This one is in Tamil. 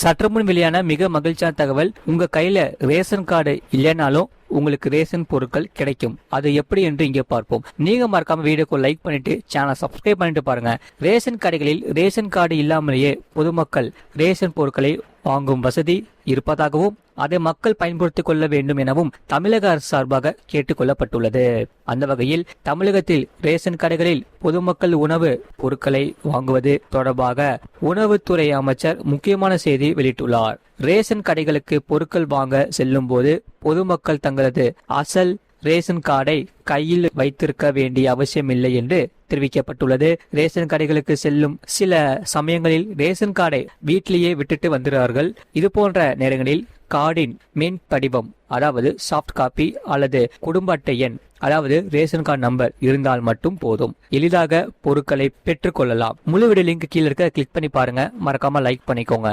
சற்று முன் வெளியான மிக மகிழ்ச்சியான தகவல், உங்க கையில ரேஷன் கார்டு இல்லைனாலும் உங்களுக்கு ரேஷன் பொருட்கள் கிடைக்கும். அது எப்படி என்று இங்கே பார்ப்போம். நீங்க மறக்காம வீடியோக்கு லைக் பண்ணிட்டு சேனலை சப்ஸ்கிரைப் பண்ணிட்டு பாருங்க. ரேஷன் கடைகளில் ரேஷன் கார்டு இல்லாமலேயே பொதுமக்கள் ரேஷன் பொருட்களை வாங்கும் வசதி இருப்பதாகவும் அதை மக்கள் பயன்படுத்திக் கொள்ள வேண்டும் எனவும் தமிழக அரசு சார்பாக கேட்டுக் கொள்ளப்பட்டுள்ளது. அந்த வகையில் தமிழகத்தில் ரேஷன் கடைகளில் பொதுமக்கள் உணவு பொருட்களை வாங்குவது தொடர்பாக உணவுத்துறை அமைச்சர் முக்கியமான செய்தி வெளியிட்டுள்ளார். ரேஷன் கடைகளுக்கு பொருட்கள் வாங்க செல்லும் போது பொதுமக்கள் தங்களது அசல் ரேஷன் கார்டை கையில் வைத்திருக்க வேண்டிய அவசியமில்லை என்று தெரிவிக்கப்பட்டுள்ளது. ரேஷன் கடைகளுக்கு செல்லும் சில சமயங்களில் ரேஷன் கார்டை வீட்டிலேயே விட்டுட்டு வந்துகிறார்கள். இது போன்ற நேரங்களில் கார்டின் மின் படிவம், அதாவது சாஃப்ட் காப்பி அல்லது குடும்ப அட்டை எண், அதாவது ரேஷன் கார்டு நம்பர் இருந்தால் மட்டும் போதும். எளிதாக பொருட்களை பெற்றுக் கொள்ளலாம். முழு வீடியோ லிங்க் கீழே இருக்க கிளிக் பண்ணி பாருங்க. மறக்காம லைக் பண்ணிக்கோங்க.